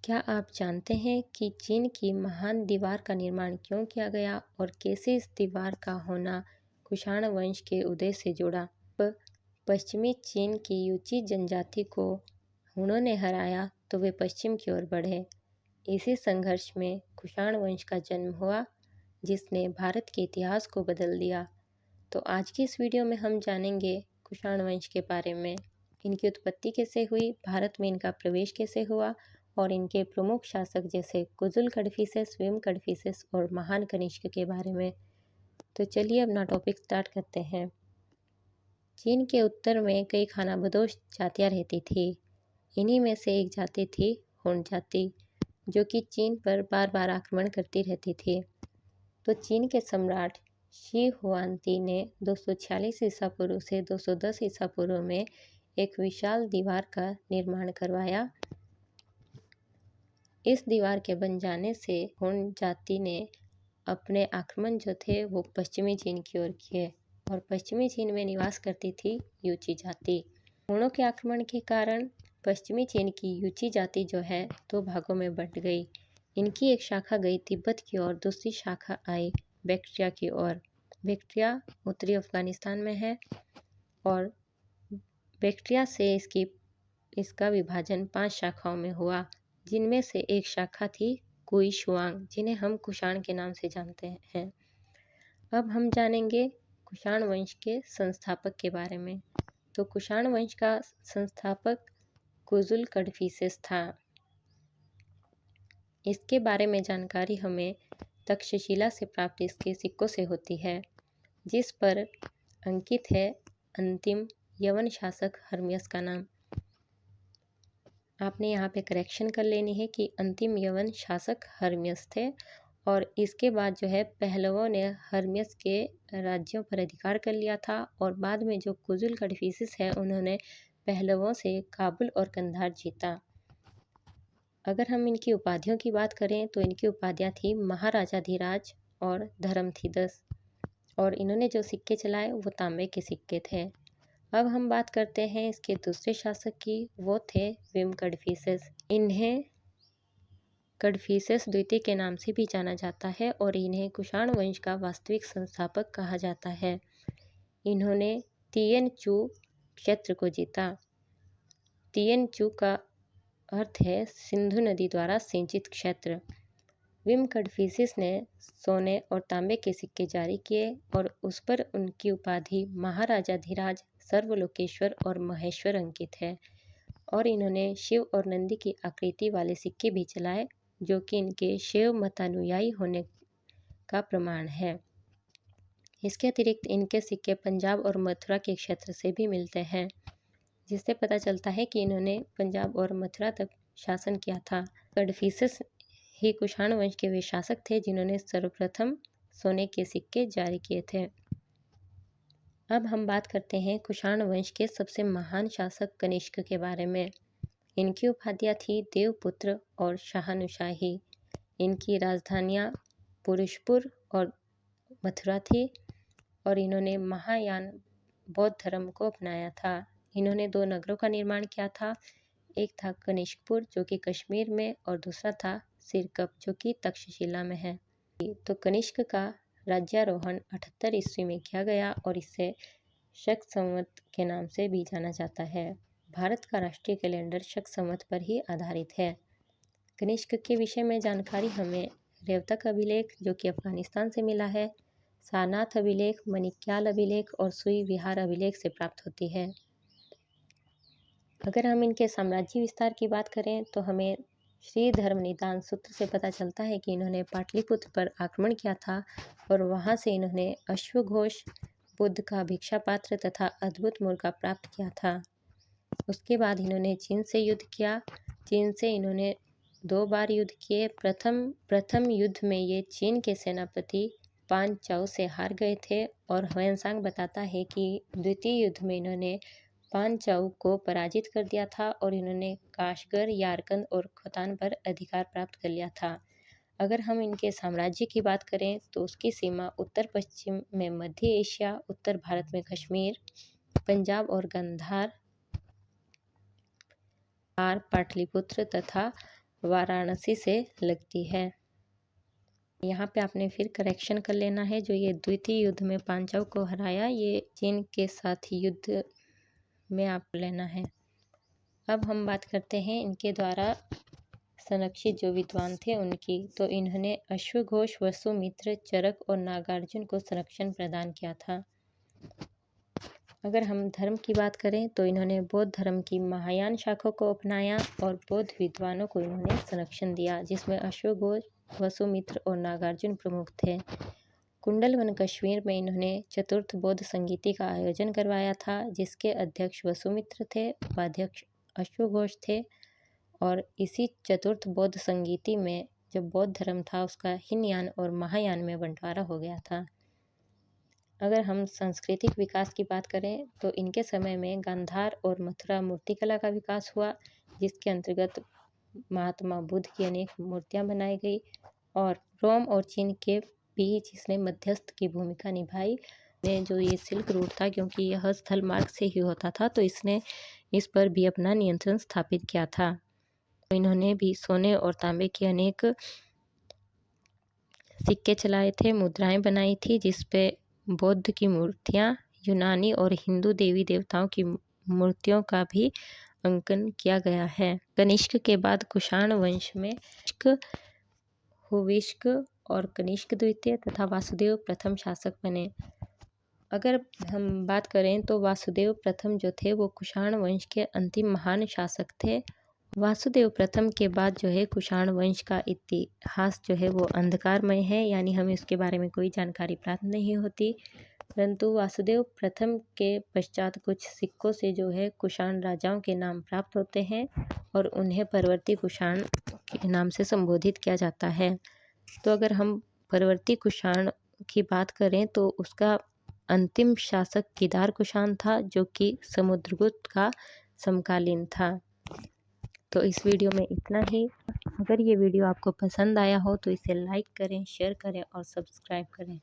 क्या आप जानते हैं कि चीन की महान दीवार का निर्माण क्यों किया गया और कैसे इस दीवार का होना कुषाण वंश के उदय से जुड़ा? पश्चिमी चीन की यूची जनजाति को हुनों ने हराया तो वे पश्चिम की ओर बढ़े। इसी संघर्ष में कुषाण वंश का जन्म हुआ, जिसने भारत के इतिहास को बदल दिया। तो आज की इस वीडियो में हम जानेंगे कुषाण वंश के बारे में, इनकी उत्पत्ति कैसे हुई, भारत में इनका प्रवेश कैसे हुआ और इनके प्रमुख शासक जैसे कुजुल कड़फिसेस, विम कड़फिसेस और महान कनिष्क के बारे में। तो चलिए अपना टॉपिक स्टार्ट करते हैं। चीन के उत्तर में कई खानाबदोश जातियाँ रहती थी। इन्हीं में से एक जाति थी हुन जाति, जो कि चीन पर बार बार आक्रमण करती रहती थी। तो चीन के सम्राट शी हुआनती ने 246 ईसा पूर्व से 210 ईसा पूर्व में एक विशाल दीवार का निर्माण करवाया। इस दीवार के बन जाने से हुन जाति ने अपने आक्रमण जो थे वो पश्चिमी चीन की ओर किए और पश्चिमी चीन में निवास करती थी यूची जाति। हुनों के आक्रमण के कारण पश्चिमी चीन की यूची जाति जो है दो भागों में बंट गई। इनकी एक शाखा गई तिब्बत की ओर, दूसरी शाखा आई बैक्ट्रिया की ओर। बैक्ट्रिया उत्तरी अफगानिस्तान में है और बैक्ट्रिया से इसका विभाजन 5 शाखाओं में हुआ, जिनमें से एक शाखा थी कुइशुआंग, जिन्हें हम कुषाण के नाम से जानते हैं। अब हम जानेंगे कुषाण वंश के संस्थापक के बारे में। तो कुषाण वंश का संस्थापक कुजुल कड़फिसेस था। इसके बारे में जानकारी हमें तक्षशिला से प्राप्त इसके सिक्कों से होती है, जिस पर अंकित है अंतिम यवन शासक हर्मियस का नाम। आपने यहाँ पे करेक्शन कर लेनी है कि अंतिम यवन शासक हर्मियस थे और इसके बाद जो है पहलवों ने हर्मियस के राज्यों पर अधिकार कर लिया था और बाद में जो कुजुल कड़फिसेस है उन्होंने पहलवों से काबुल और कंधार जीता। अगर हम इनकी उपाधियों की बात करें तो इनकी उपाधियाँ थी महाराजाधिराज और धर्मथिदस, और इन्होंने जो सिक्के चलाए वो तांबे के सिक्के थे। अब हम बात करते हैं इसके दूसरे शासक की, वो थे विम कड़फिसेस। इन्हें कड़फिसेस द्वितीय के नाम से भी जाना जाता है और इन्हें कुषाण वंश का वास्तविक संस्थापक कहा जाता है। इन्होंने तियेन चू क्षेत्र को जीता। तियेन चू का अर्थ है सिंधु नदी द्वारा सिंचित क्षेत्र। विम कड़फिसेस ने सोने और तांबे के सिक्के जारी किए और उस पर उनकी उपाधि महाराजाधिराज, सर्वलोकेश्वर और महेश्वर अंकित है। और इन्होंने शिव और नंदी की आकृति वाले सिक्के भी चलाए, जो कि इनके शिव मतानुयायी होने का प्रमाण है। इसके अतिरिक्त इनके सिक्के पंजाब और मथुरा के क्षेत्र से भी मिलते हैं, जिससे पता चलता है कि इन्होंने पंजाब और मथुरा तक शासन किया था। कड़फिसेस ही कुषाण वंश के वे शासक थे जिन्होंने सर्वप्रथम सोने के सिक्के जारी किए थे। अब हम बात करते हैं कुषाण वंश के सबसे महान शासक कनिष्क के बारे में। इनकी उपाधियाँ थी देवपुत्र और शाहनुशाही। इनकी राजधानियाँ पुरुषपुर और मथुरा थी और इन्होंने महायान बौद्ध धर्म को अपनाया था। इन्होंने 2 नगरों का निर्माण किया था, एक था कनिष्कपुर जो कि कश्मीर में और दूसरा था सिरकप जो कि तक्षशिला में है। तो कनिष्क का राज्यारोहण 78 ईस्वी में किया गया और इसे शक संवत के नाम से भी जाना जाता है। भारत का राष्ट्रीय कैलेंडर शक संवत पर ही आधारित है। कनिष्क के विषय में जानकारी हमें रेवतक अभिलेख जो कि अफगानिस्तान से मिला है, सारनाथ अभिलेख, मणिक्याल अभिलेख और सुई विहार अभिलेख से प्राप्त होती है। अगर हम इनके साम्राज्य विस्तार की बात करें तो हमें श्री धर्म निदान सूत्र से पता चलता है कि इन्होंने पाटलिपुत्र पर आक्रमण किया था और वहां से इन्होंने अश्वघोष, बुद्ध का भिक्षा पात्र तथा अद्भुत मुर्गा प्राप्त किया था। उसके बाद इन्होंने चीन से युद्ध किया। चीन से इन्होंने 2 बार युद्ध किए। प्रथम युद्ध में ये चीन के सेनापति पान चाओ से हार गए थे और ह्वेनसांग बताता है कि द्वितीय युद्ध में इन्होंने पान चाओ को पराजित कर दिया था और इन्होंने काशगर, यारकंद और खोतान पर अधिकार प्राप्त कर लिया था। अगर हम इनके साम्राज्य की बात करें तो उसकी सीमा उत्तर पश्चिम में मध्य एशिया, उत्तर भारत में कश्मीर, पंजाब और गांधार, पाटलिपुत्र तथा वाराणसी से लगती है। यहाँ पे आपने फिर करेक्शन कर लेना है। जो ये द्वितीय युद्ध में पांचाल को हराया, ये चीन के साथ युद्ध में आप लेना है। अब हम बात करते हैं इनके द्वारा संरक्षित जो विद्वान थे उनकी। तो इन्होंने अश्वघोष, वसुमित्र, चरक और नागार्जुन को संरक्षण प्रदान किया था। अगर हम धर्म की बात करें तो इन्होंने बौद्ध धर्म की महायान शाखा को अपनाया और बौद्ध विद्वानों को इन्होंने संरक्षण दिया, जिसमें अश्वघोष, वसुमित्र और नागार्जुन प्रमुख थे। कुंडलवन कश्मीर में इन्होंने चतुर्थ बौद्ध संगीति का आयोजन करवाया था, जिसके अध्यक्ष वसुमित्र थे, उपाध्यक्ष अश्वघोष थे। और इसी चतुर्थ बौद्ध संगीति में जो बौद्ध धर्म था उसका हीनयान और महायान में बंटवारा हो गया था। अगर हम सांस्कृतिक विकास की बात करें तो इनके समय में गांधार और मथुरा मूर्तिकला का विकास हुआ, जिसके अंतर्गत महात्मा बुद्ध की अनेक मूर्तियां बनाई गई। और रोम और चीन के बीच इसने मध्यस्थ की भूमिका निभाई। जो ये सिल्क रूट था, क्योंकि यह स्थल मार्ग से ही होता था, तो इसने इस पर भी अपना नियंत्रण स्थापित किया था। तो इन्होंने भी सोने और तांबे के अनेक सिक्के चलाए थे, मुद्राएं बनाई थी, जिसपे बौद्ध की मूर्तियां, यूनानी और हिंदू देवी देवताओं की मूर्तियों का भी अंकन किया गया है। कनिष्क के बाद कुषाण वंश में हुविष्क और कनिष्क द्वितीय तथा वासुदेव प्रथम शासक बने। अगर हम बात करें तो वासुदेव प्रथम जो थे वो कुषाण वंश के अंतिम महान शासक थे। वासुदेव प्रथम के बाद जो है कुषाण वंश का इतिहास जो है वो अंधकारमय है, यानी हमें उसके बारे में कोई जानकारी प्राप्त नहीं होती। परंतु वासुदेव प्रथम के पश्चात कुछ सिक्कों से जो है कुषाण राजाओं के नाम प्राप्त होते हैं और उन्हें परवर्ती कुषाण के नाम से संबोधित किया जाता है। तो अगर हम परवर्ती कुषाण की बात करें तो उसका अंतिम शासक केदार कुषाण था, जो कि समुद्रगुप्त का समकालीन था। तो इस वीडियो में इतना ही। अगर ये वीडियो आपको पसंद आया हो तो इसे लाइक करें, शेयर करें और सब्सक्राइब करें।